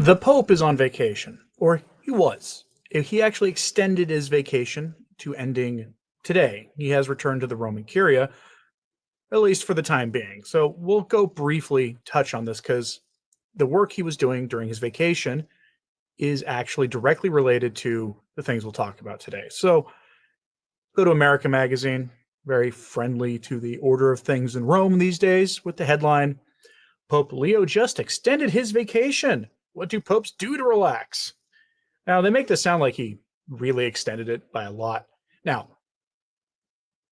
The Pope is on vacation, or he was. He actually extended his vacation to ending today. He has returned to the Roman Curia, at least for the time being. So we'll go briefly touch on this because the work he was doing during his vacation is actually directly related to the things we'll talk about today. So go to America Magazine, very friendly to the order of things in Rome these days, with the headline, Pope Leo just extended his vacation. What do popes do to relax? Now, they make this sound like he really extended it by a lot. Now,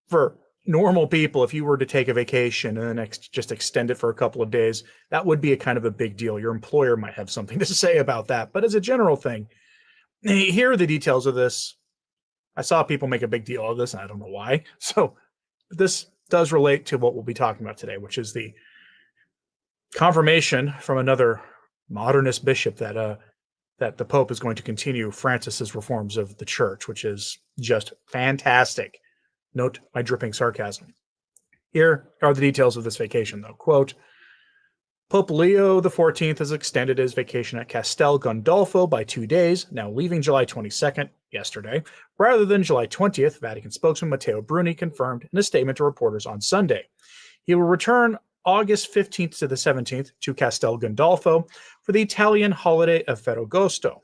for normal people, if you were to take a vacation and then just extend it for a couple of days, that would be a kind of a big deal. Your employer might have something to say about that. But as a general thing, here are the details of this. I saw people make a big deal of this, and I don't know why. So this does relate to what we'll be talking about today, which is the confirmation from another modernist bishop that the Pope is going to continue Francis's reforms of the church, which is just fantastic. Note my dripping sarcasm. Here are the details of this vacation, though. Quote, Pope Leo XIV has extended his vacation at Castel Gandolfo by 2 days, now leaving July 22nd, yesterday, rather than July 20th, Vatican spokesman Matteo Bruni confirmed in a statement to reporters on Sunday. He will return August 15th to the 17th to Castel Gandolfo for the Italian holiday of Ferragosto.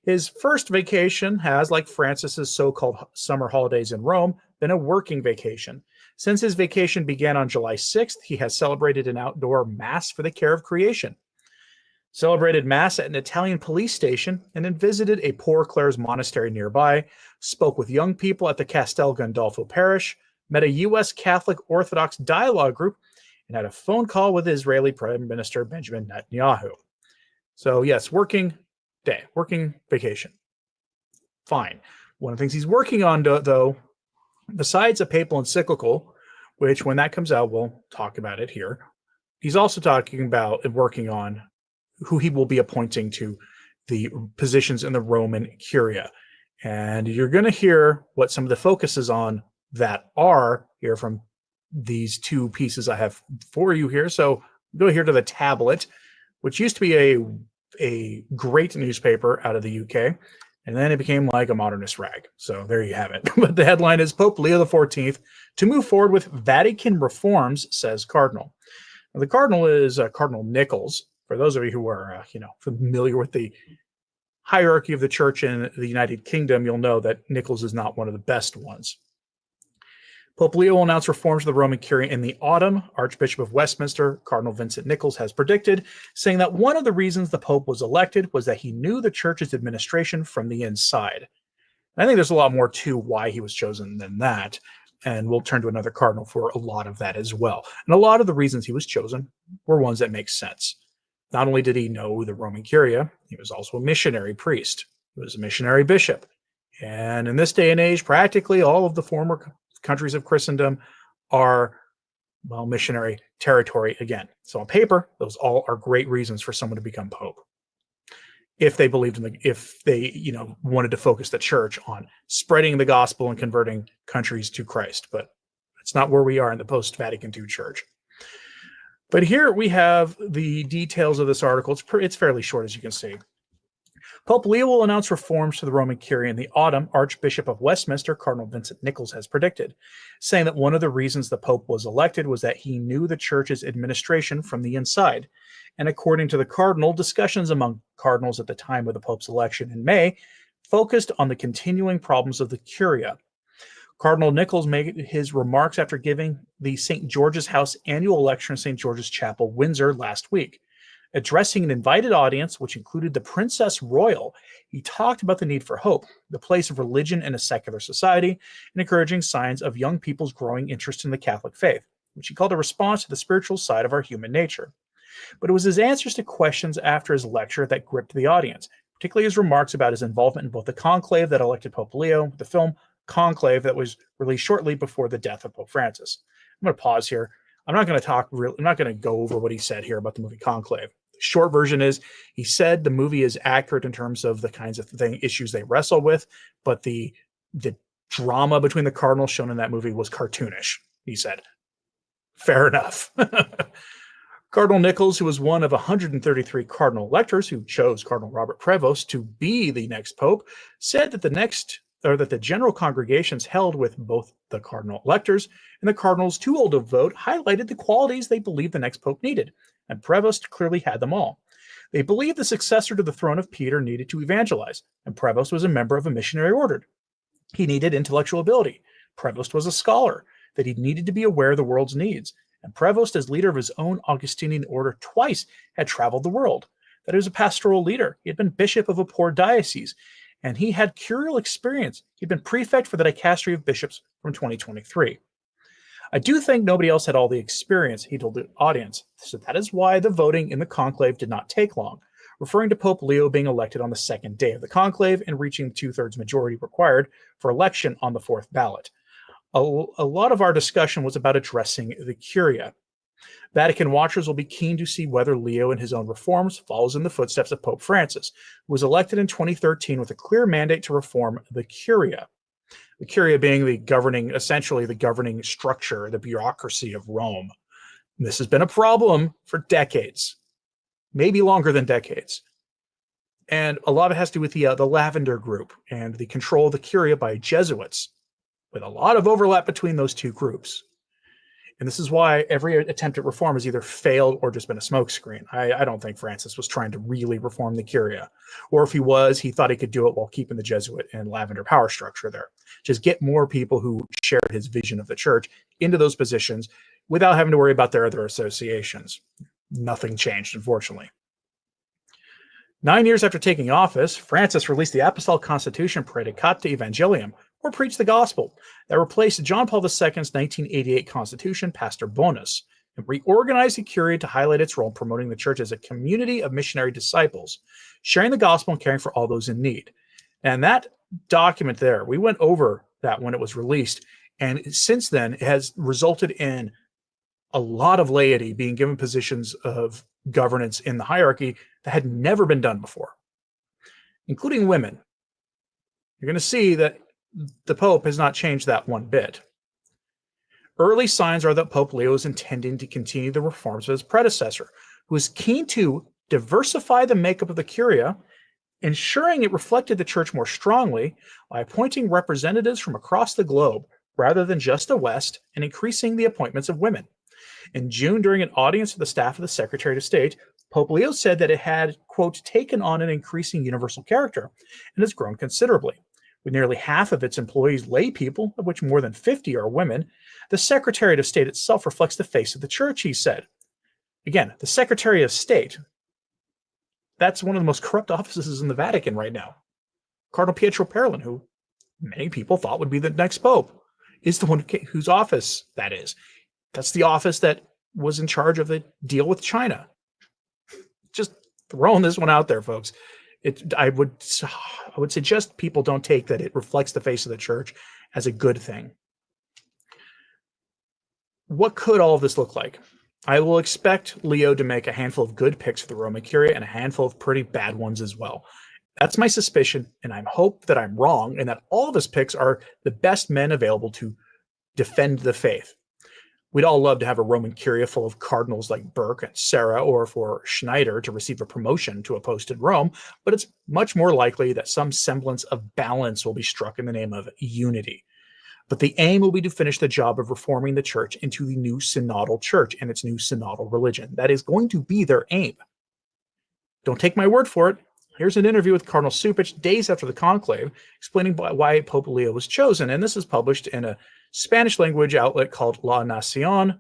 His first vacation has, like Francis's so-called summer holidays in Rome, been a working vacation. Since his vacation began on July 6th, he has celebrated an outdoor Mass for the care of creation, celebrated Mass at an Italian police station, and then visited a Poor Clares monastery nearby, spoke with young people at the Castel Gandolfo parish, met a U.S. Catholic Orthodox dialogue group, and had a phone call with Israeli Prime Minister Benjamin Netanyahu. So yes, working day, working vacation. Fine. One of the things he's working on, though, besides a papal encyclical, which when that comes out, we'll talk about it here, he's also talking about and working on who he will be appointing to the positions in the Roman Curia. And you're going to hear what some of the focuses on that are here from these two pieces I have for you here. So go here to the Tablet, which used to be a great newspaper out of the UK, and then it became like a modernist rag. So there you have it. But the headline is Pope Leo XIV to move forward with Vatican reforms, says Cardinal. Now, the Cardinal is Cardinal Nichols. For those of you who are familiar with the hierarchy of the church in the United Kingdom, you'll know that Nichols is not one of the best ones. Pope Leo will announce reforms to the Roman Curia in the autumn. Archbishop of Westminster, Cardinal Vincent Nichols, has predicted, saying that one of the reasons the Pope was elected was that he knew the church's administration from the inside. And I think there's a lot more to why he was chosen than that, and we'll turn to another cardinal for a lot of that as well. And a lot of the reasons he was chosen were ones that make sense. Not only did he know the Roman Curia, he was also a missionary priest. He was a missionary bishop. And in this day and age, practically all of the former countries of Christendom are, well, missionary territory again. So on paper, those all are great reasons for someone to become pope. If they believed if they, wanted to focus the church on spreading the gospel and converting countries to Christ. But that's not where we are in the post-Vatican II church. But here we have the details of this article. It's fairly short, as you can see. Pope Leo will announce reforms to the Roman Curia in the autumn, Archbishop of Westminster, Cardinal Vincent Nichols, has predicted, saying that one of the reasons the Pope was elected was that he knew the church's administration from the inside. And according to the Cardinal, discussions among cardinals at the time of the Pope's election in May focused on the continuing problems of the Curia. Cardinal Nichols made his remarks after giving the St. George's House annual lecture in St. George's Chapel, Windsor, last week. Addressing an invited audience, which included the Princess Royal, he talked about the need for hope, the place of religion in a secular society, and encouraging signs of young people's growing interest in the Catholic faith, which he called a response to the spiritual side of our human nature. But it was his answers to questions after his lecture that gripped the audience, particularly his remarks about his involvement in both the conclave that elected Pope Leo, the film Conclave that was released shortly before the death of Pope Francis. I'm going to pause here. I'm not going to go over what he said here about the movie Conclave. The short version is he said the movie is accurate in terms of the kinds of issues they wrestle with, but the drama between the cardinals shown in that movie was cartoonish, he said. Fair enough. Cardinal Nichols, who was one of 133 cardinal electors who chose Cardinal Robert Prevost to be the next pope, said that the general congregations held with both the cardinal electors and the cardinals too old to vote highlighted the qualities they believed the next pope needed, and Prevost clearly had them all. They believed the successor to the throne of Peter needed to evangelize, and Prevost was a member of a missionary order. He needed intellectual ability. Prevost was a scholar, that he needed to be aware of the world's needs. And Prevost, as leader of his own Augustinian order, twice had traveled the world. That he was a pastoral leader. He had been bishop of a poor diocese, and he had curial experience. He'd been prefect for the dicastery of bishops from 2023. I do think nobody else had all the experience, he told the audience, so that is why the voting in the conclave did not take long, referring to Pope Leo being elected on the second day of the conclave and reaching the two-thirds majority required for election on the fourth ballot. A lot of our discussion was about addressing the Curia. Vatican watchers will be keen to see whether Leo in his own reforms follows in the footsteps of Pope Francis, who was elected in 2013 with a clear mandate to reform the Curia. The Curia being essentially the governing structure, the bureaucracy of Rome. This has been a problem for decades, maybe longer than decades. And a lot of it has to do with the Lavender Group and the control of the Curia by Jesuits, with a lot of overlap between those two groups. And this is why every attempt at reform has either failed or just been a smokescreen. I don't think Francis was trying to really reform the Curia. Or if he was, he thought he could do it while keeping the Jesuit and Lavender power structure there. Just get more people who share his vision of the church into those positions without having to worry about their other associations. Nothing changed, unfortunately. 9 years after taking office, Francis released the Apostolic Constitution Predicate Evangelium, or Preach the Gospel, that replaced John Paul II's 1988 Constitution, Pastor Bonus, and reorganized the Curia to highlight its role in promoting the church as a community of missionary disciples, sharing the gospel and caring for all those in need. And that document there, we went over that when it was released, and since then it has resulted in a lot of laity being given positions of governance in the hierarchy that had never been done before, including women. You're going to see that the Pope has not changed that one bit. Early signs are that Pope Leo is intending to continue the reforms of his predecessor, who is keen to diversify the makeup of the Curia, ensuring it reflected the church more strongly by appointing representatives from across the globe rather than just the West, and increasing the appointments of women. In June, during an audience with the staff of the Secretary of State, Pope Leo said that it had, quote, taken on an increasing universal character and has grown considerably. With nearly half of its employees lay people, of which more than 50 are women, the Secretariat of State itself reflects the face of the church, he said. Again, the Secretary of State, that's one of the most corrupt offices in the Vatican right now. Cardinal Pietro Parolin, who many people thought would be the next pope, is the one whose office that is. That's the office that was in charge of the deal with China. Just throwing this one out there, folks. I would suggest people don't take that it reflects the face of the church as a good thing. What could all of this look like? I will expect Leo to make a handful of good picks for the Roman Curia and a handful of pretty bad ones as well. That's my suspicion, and I hope that I'm wrong and that all of his picks are the best men available to defend the faith. We'd all love to have a Roman Curia full of cardinals like Burke and Serra, or for Schneider to receive a promotion to a post in Rome, but it's much more likely that some semblance of balance will be struck in the name of unity. But the aim will be to finish the job of reforming the church into the new synodal church and its new synodal religion. That is going to be their aim. Don't take my word for it. Here's an interview with Cardinal Cupich days after the conclave, explaining why Pope Leo was chosen. And this is published in a Spanish language outlet called La Nacion.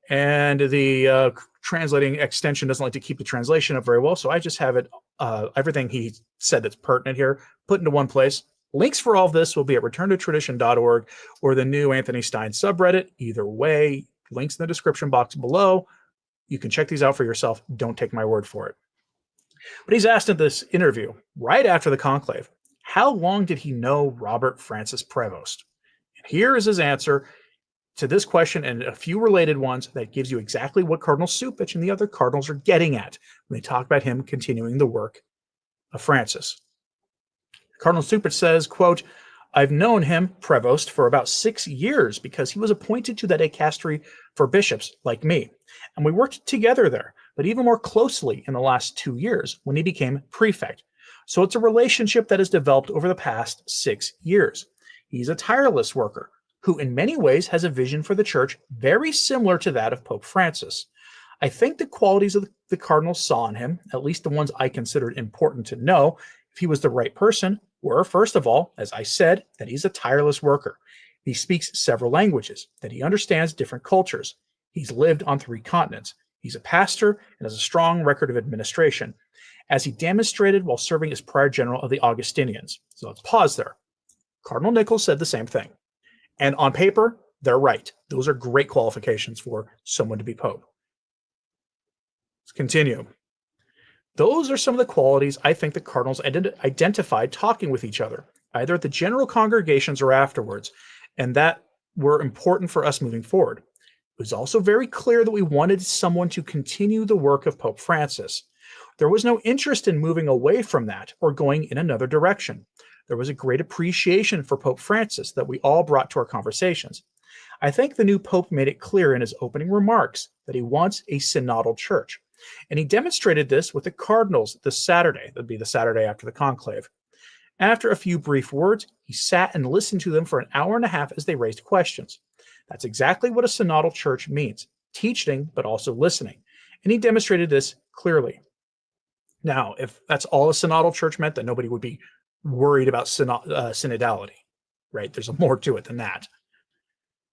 And the translating extension doesn't like to keep the translation up very well. So I just have it, everything he said that's pertinent here, put into one place. Links for all of this will be at returntotradition.org or the new Anthony Stine subreddit. Either way, links in the description box below. You can check these out for yourself. Don't take my word for it. But he's asked in this interview, right after the conclave, how long did he know Robert Francis Prevost? And here is his answer to this question and a few related ones that gives you exactly what Cardinal Cupich and the other cardinals are getting at when they talk about him continuing the work of Francis. Cardinal Cupich says, quote, I've known him, Prevost, for about 6 years because he was appointed to that dicastery for bishops like me, and we worked together there, but even more closely in the last 2 years when he became prefect. So it's a relationship that has developed over the past 6 years. He's a tireless worker who in many ways has a vision for the church very similar to that of Pope Francis. I think the qualities of the cardinal saw in him, at least the ones I considered important to know if he was the right person, were, first of all, as I said, that he's a tireless worker. He speaks several languages, that he understands different cultures. He's lived on 3 continents. He's a pastor and has a strong record of administration, as he demonstrated while serving as prior general of the Augustinians. So let's pause there. Cardinal Nichols said the same thing. And on paper, they're right. Those are great qualifications for someone to be pope. Let's continue. Those are some of the qualities I think the cardinals identified talking with each other, either at the general congregations or afterwards, and that were important for us moving forward. It was also very clear that we wanted someone to continue the work of Pope Francis. There was no interest in moving away from that or going in another direction. There was a great appreciation for Pope Francis that we all brought to our conversations. I think the new Pope made it clear in his opening remarks that he wants a synodal church. And he demonstrated this with the cardinals this Saturday. That'd be the Saturday after the conclave. After a few brief words, he sat and listened to them for an hour and a half as they raised questions. That's exactly what a synodal church means, teaching, but also listening. And he demonstrated this clearly. Now, if that's all a synodal church meant, then nobody would be worried about synodality, right? There's more to it than that.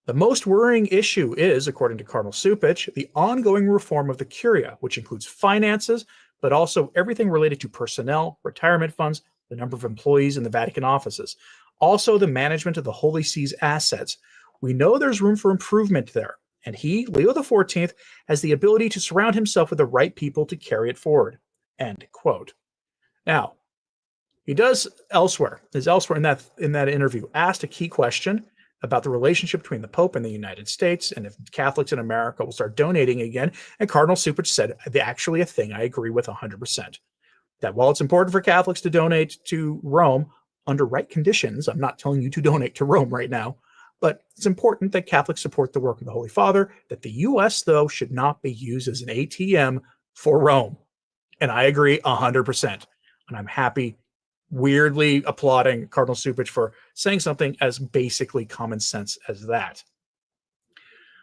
The most worrying issue is, according to Cardinal Cupich, the ongoing reform of the Curia, which includes finances, but also everything related to personnel, retirement funds, the number of employees in the Vatican offices, also the management of the Holy See's assets. We know there's room for improvement there, and he, Leo XIV, has the ability to surround himself with the right people to carry it forward. End quote. Now, he does elsewhere in that interview, asked a key question about the relationship between the Pope and the United States, and if Catholics in America will start donating again. And Cardinal Cupich said, actually a thing I agree with 100%. That while it's important for Catholics to donate to Rome under right conditions, I'm not telling you to donate to Rome right now, but it's important that Catholics support the work of the Holy Father, that the U.S., though, should not be used as an ATM for Rome. And I agree 100%. And I'm happy, weirdly applauding Cardinal Cupich for saying something as basically common sense as that.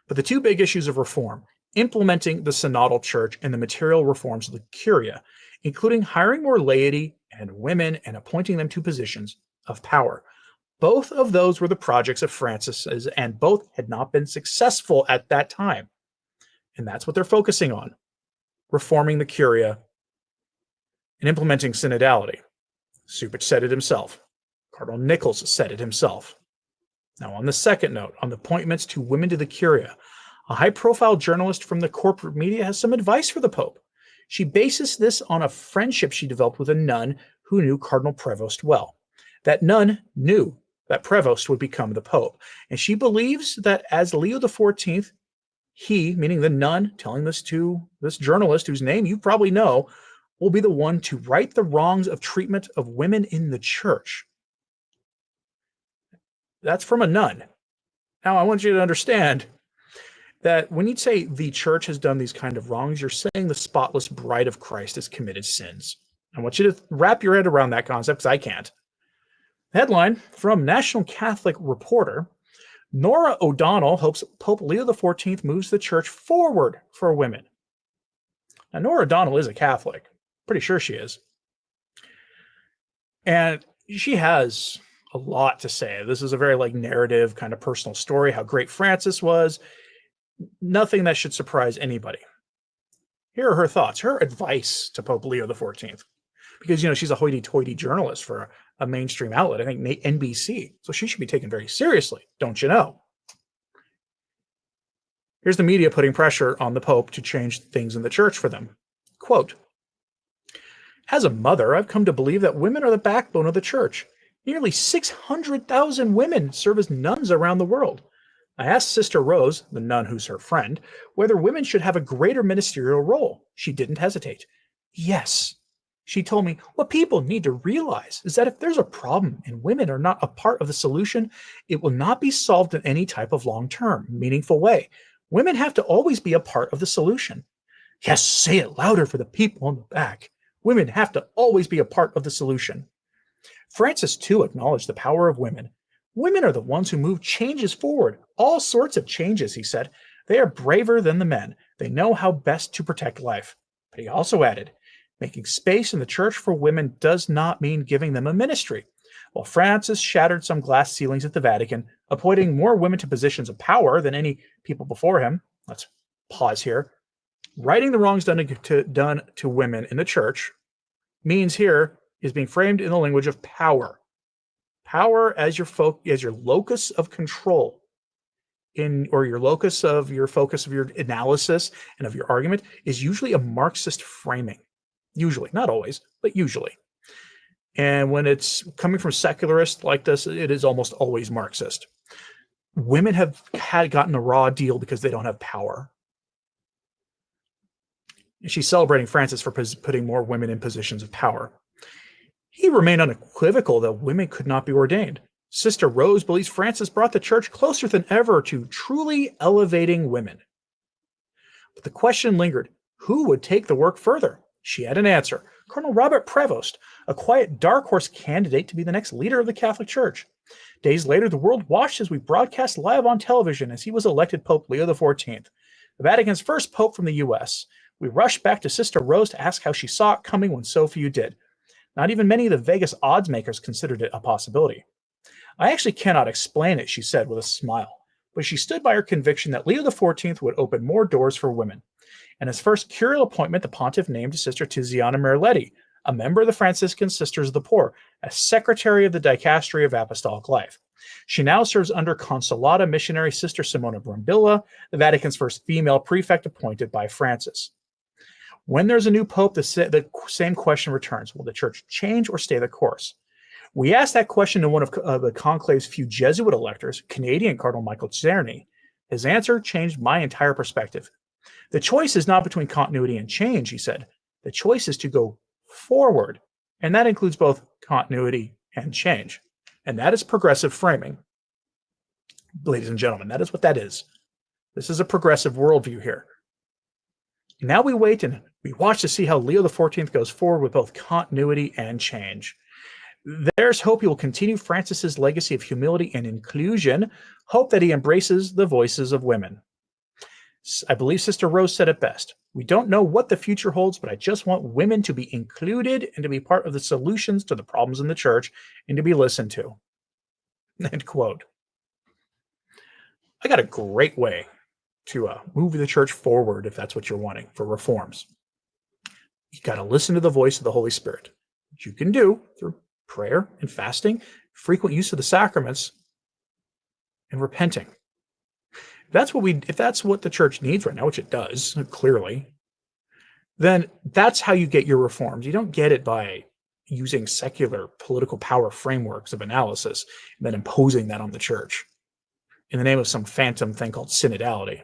But the 2 big issues of reform, implementing the synodal church and the material reforms of the Curia, including hiring more laity and women and appointing them to positions of power. Both of those were the projects of Francis's, and both had not been successful at that time. And that's what they're focusing on, reforming the Curia and implementing synodality. Cupich said it himself. Cardinal Nichols said it himself. Now, on the second note, on the appointments to women to the Curia, a high-profile journalist from the corporate media has some advice for the Pope. She bases this on a friendship she developed with a nun who knew Cardinal Prevost well. That nun knew that Prevost would become the Pope, and she believes that as Leo XIV, he, meaning the nun, telling this to this journalist whose name you probably know, will be the one to right the wrongs of treatment of women in the church. That's from a nun. Now, I want you to understand that when you say the church has done these kind of wrongs, you're saying the spotless bride of Christ has committed sins. I want you to wrap your head around that concept, because I can't. Headline from National Catholic Reporter: Norah ODonnell hopes Pope Leo XIV moves the church forward for women. Now, Norah ODonnell is a Catholic. Pretty sure she is. And she has a lot to say. This is a very narrative kind of personal story, how great Francis was. Nothing that should surprise anybody. Here are her thoughts, her advice to Pope Leo XIV. Because, she's a hoity-toity journalist for a mainstream outlet, I think NBC. So she should be taken very seriously, don't you know? Here's the media putting pressure on the Pope to change things in the church for them. Quote, "As a mother, I've come to believe that women are the backbone of the church. Nearly 600,000 women serve as nuns around the world. I asked Sister Rose, the nun who's her friend, whether women should have a greater ministerial role. She didn't hesitate. Yes. She told me, what people need to realize is that if there's a problem and women are not a part of the solution, it will not be solved in any type of long-term, meaningful way. Women have to always be a part of the solution. Yes, say it louder for the people in the back. Women have to always be a part of the solution. Francis, too, acknowledged the power of women. Women are the ones who move changes forward, all sorts of changes, he said. They are braver than the men. They know how best to protect life. But he also added, making space in the church for women does not mean giving them a ministry. While Francis shattered some glass ceilings at the Vatican, appointing more women to positions of power than any people before him, let's pause here, righting the wrongs done to women in the church means here is being framed in the language of power. Power as your locus of control or your locus of your focus of your analysis and of your argument is usually a Marxist framing. Usually, not always, but usually. And when it's coming from secularists like this, it is almost always Marxist. Women have gotten a raw deal because they don't have power. She's celebrating Francis for putting more women in positions of power. He remained unequivocal that women could not be ordained. Sister Rose believes Francis brought the church closer than ever to truly elevating women. But the question lingered, who would take the work further? She had an answer. Cardinal Robert Prevost, a quiet dark horse candidate to be the next leader of the Catholic Church. Days later, the world watched as we broadcast live on television as he was elected Pope Leo XIV, the Vatican's first pope from the U.S. We rushed back to Sister Rose to ask how she saw it coming when so few did. Not even many of the Vegas odds makers considered it a possibility. I actually cannot explain it, she said with a smile, but she stood by her conviction that Leo XIV would open more doors for women. And his first curial appointment, the pontiff named Sister Tiziana Merletti, a member of the Franciscan Sisters of the Poor, as secretary of the Dicastery of Apostolic Life. She now serves under Consolata missionary Sister Simona Brambilla, the Vatican's first female prefect appointed by Francis. When there's a new pope, the same question returns. Will the church change or stay the course? We asked that question to one of the conclave's few Jesuit electors, Canadian Cardinal Michael Czerny. His answer changed my entire perspective. The choice is not between continuity and change, he said. The choice is to go forward, and that includes both continuity and change. And that is progressive framing. Ladies and gentlemen, that is what that is. This is a progressive worldview here. Now we wait and we watch to see how Leo XIV goes forward with both continuity and change. There's hope he will continue Francis's legacy of humility and inclusion, hope that he embraces the voices of women. I believe Sister Rose said it best. We don't know what the future holds, but I just want women to be included and to be part of the solutions to the problems in the church and to be listened to. End quote. I got a great way to move the church forward if that's what you're wanting for reforms. You got to listen to the voice of the Holy Spirit, which you can do through prayer and fasting, frequent use of the sacraments, and repenting. If that's what the church needs right now, which it does, clearly, then that's how you get your reforms. You don't get it by using secular political power frameworks of analysis and then imposing that on the church in the name of some phantom thing called synodality.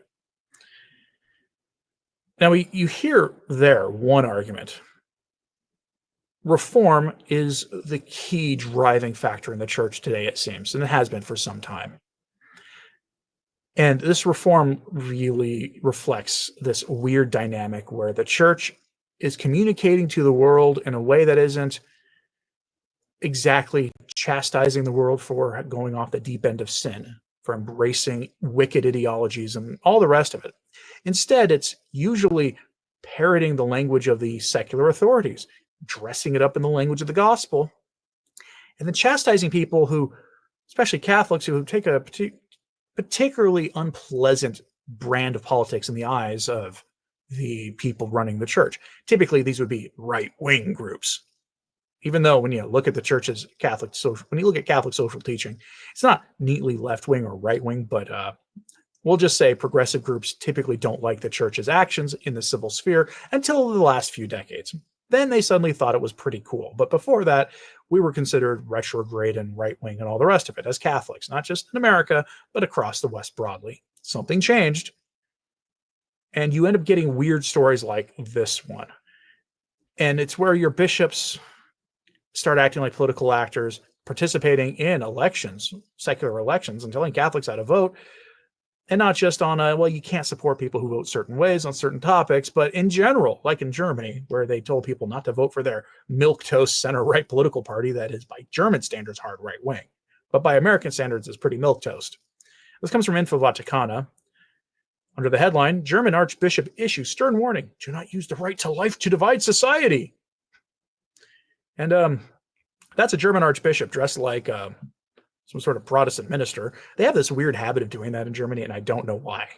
Now, you hear there one argument. Reform is the key driving factor in the church today, it seems, and it has been for some time. And this reform really reflects this weird dynamic where the church is communicating to the world in a way that isn't exactly chastising the world for going off the deep end of sin, for embracing wicked ideologies and all the rest of it. Instead, it's usually parroting the language of the secular authorities, dressing it up in the language of the gospel, and then chastising people who, especially Catholics, who take a particularly unpleasant brand of politics in the eyes of the people running the church. Typically, these would be right-wing groups. Even though when you look at the church's Catholic social teaching, it's not neatly left-wing or right-wing, but we'll just say progressive groups typically don't like the church's actions in the civil sphere until the last few decades. Then they suddenly thought it was pretty cool. But before that, we were considered retrograde and right-wing and all the rest of it as Catholics, not just in America, but across the West broadly. Something changed. And you end up getting weird stories like this one. And it's where your bishops start acting like political actors, participating in elections, secular elections, and telling Catholics how to vote. And not just on well, you can't support people who vote certain ways on certain topics, but in general, like in Germany, where they told people not to vote for their milquetoast center-right political party that is, by German standards, hard right-wing, but by American standards is pretty milquetoast. This comes from Info Vaticana. Under the headline, German Archbishop issues stern warning, do not use the right to life to divide society. And that's a German Archbishop dressed like some sort of Protestant minister. They have this weird habit of doing that in Germany, and I don't know why.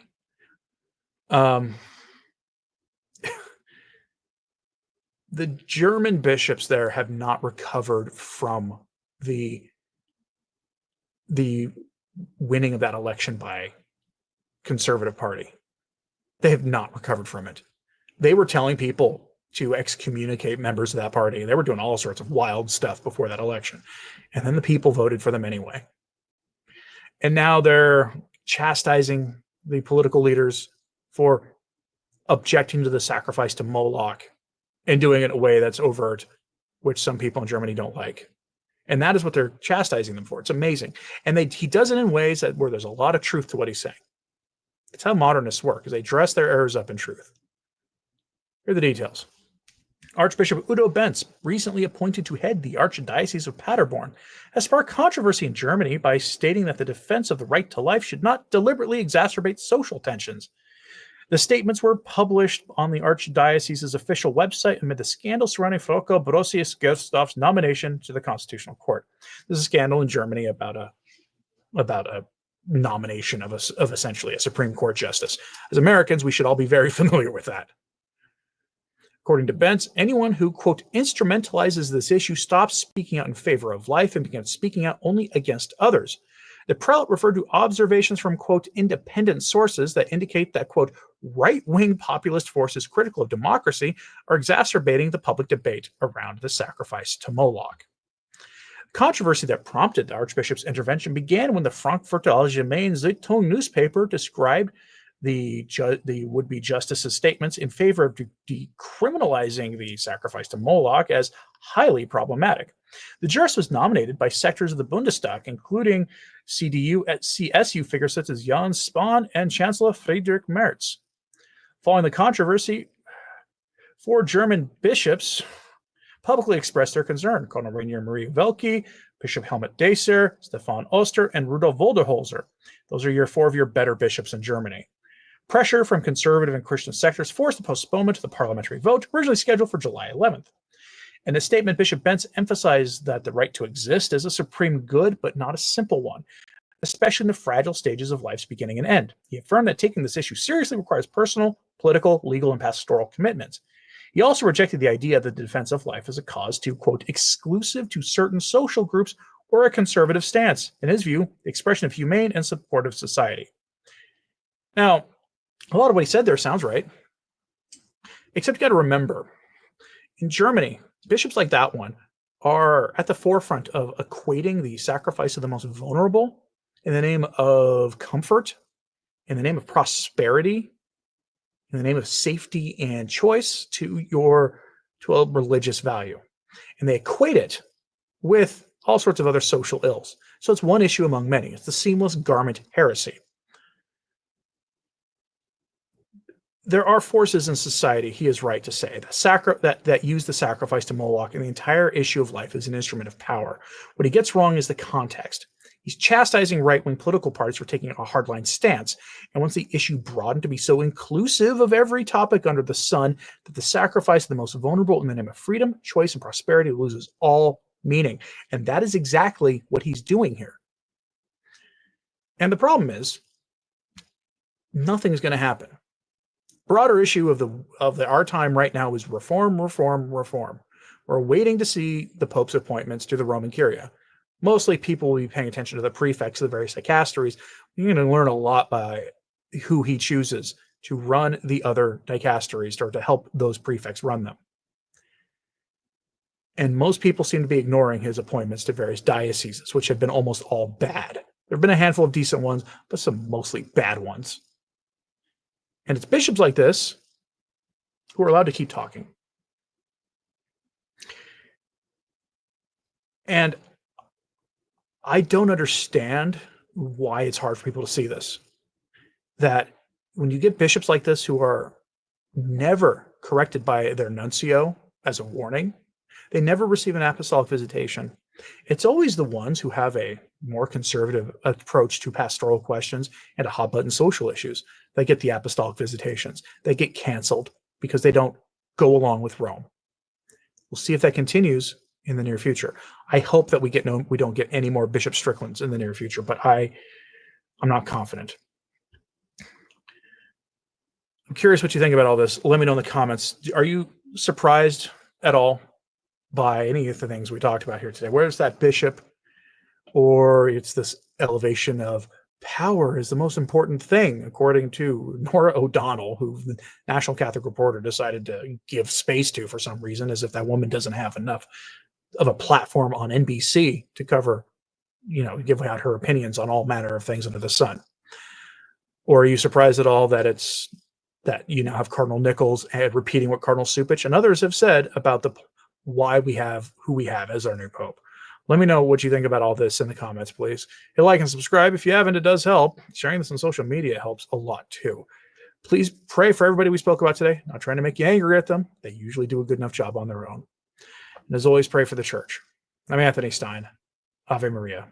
The German bishops there have not recovered from the winning of that election by Conservative Party. They have not recovered from it. They were telling people to excommunicate members of that party. They were doing all sorts of wild stuff before that election. And then the people voted for them anyway. And now they're chastising the political leaders for objecting to the sacrifice to Moloch and doing it in a way that's overt, which some people in Germany don't like. And that is what they're chastising them for. It's amazing. And he does it in ways where there's a lot of truth to what he's saying. It's how modernists work, is they dress their errors up in truth. Here are the details. Archbishop Udo Benz, recently appointed to head the Archdiocese of Paderborn, has sparked controversy in Germany by stating that the defense of the right to life should not deliberately exacerbate social tensions. The statements were published on the Archdiocese's official website amid the scandal surrounding Volker Borosius Gustav's nomination to the Constitutional Court. This is a scandal in Germany about a nomination of essentially a Supreme Court justice. As Americans, we should all be very familiar with that. According to Benz, anyone who, quote, instrumentalizes this issue stops speaking out in favor of life and begins speaking out only against others. The prelate referred to observations from, quote, independent sources that indicate that, quote, right-wing populist forces critical of democracy are exacerbating the public debate around the sacrifice to Moloch. Controversy that prompted the Archbishop's intervention began when the Frankfurter Allgemeine Zeitung newspaper described the would-be justice's statements in favor of decriminalizing the sacrifice to Moloch as highly problematic. The jurist was nominated by sectors of the Bundestag, including CDU and CSU figures such as Jan Spahn and Chancellor Friedrich Merz. Following the controversy, 4 German bishops publicly expressed their concern: Cardinal Rainier Marie Welke, Bishop Helmut Deser, Stefan Oster, and Rudolf Wolderholzer. Those are 4 of your better bishops in Germany. Pressure from conservative and Christian sectors forced the postponement of the parliamentary vote, originally scheduled for July 11th. In a statement, Bishop Benz emphasized that the right to exist is a supreme good, but not a simple one, especially in the fragile stages of life's beginning and end. He affirmed that taking this issue seriously requires personal, political, legal, and pastoral commitments. He also rejected the idea that the defense of life is a cause to, quote, exclusive to certain social groups or a conservative stance. In his view, the expression of humane and supportive society. Now, a lot of what he said there sounds right, except you got to remember, in Germany, bishops like that one are at the forefront of equating the sacrifice of the most vulnerable in the name of comfort, in the name of prosperity, in the name of safety and choice to a religious value. And they equate it with all sorts of other social ills. So it's one issue among many. It's the seamless garment heresy. There are forces in society, he is right to say, that use the sacrifice to Moloch, and the entire issue of life is an instrument of power. What he gets wrong is the context. He's chastising right-wing political parties for taking a hardline stance, and wants the issue broadened to be so inclusive of every topic under the sun that the sacrifice of the most vulnerable in the name of freedom, choice, and prosperity loses all meaning. And that is exactly what he's doing here. And the problem is, nothing is going to happen. Broader issue of our time right now is reform, reform, reform. We're waiting to see the Pope's appointments to the Roman Curia. Mostly people will be paying attention to the prefects of the various dicasteries. You're going to learn a lot by who he chooses to run the other dicasteries or to help those prefects run them. And most people seem to be ignoring his appointments to various dioceses, which have been almost all bad. There have been a handful of decent ones, but some mostly bad ones. And it's bishops like this who are allowed to keep talking. And I don't understand why it's hard for people to see this. That when you get bishops like this who are never corrected by their nuncio as a warning, they never receive an apostolic visitation. It's always the ones who have a more conservative approach to pastoral questions and to hot button social issues that get the apostolic visitations. They get canceled because they don't go along with Rome. We'll see if that continues in the near future. I hope that we don't get any more Bishop Stricklands in the near future, but I'm not confident. I'm curious what you think about all this. Let me know in the comments. Are you surprised at all by any of the things we talked about here today? Where's that bishop? Or it's this elevation of power is the most important thing, according to Norah ODonnell, who the National Catholic Reporter decided to give space to for some reason, as if that woman doesn't have enough of a platform on NBC to cover, give out her opinions on all manner of things under the sun. Or are you surprised at all that you now have Cardinal Nichols repeating what Cardinal Cupich and others have said about why we have who we have as our new Pope? Let me know what you think about all this in the comments, please. Hit like and subscribe if you haven't. It does help. Sharing this on social media helps a lot too. Please pray for everybody we spoke about today. Not trying to make you angry at them. They usually do a good enough job on their own. And as always, pray for the church. I'm Anthony Stine. Ave Maria.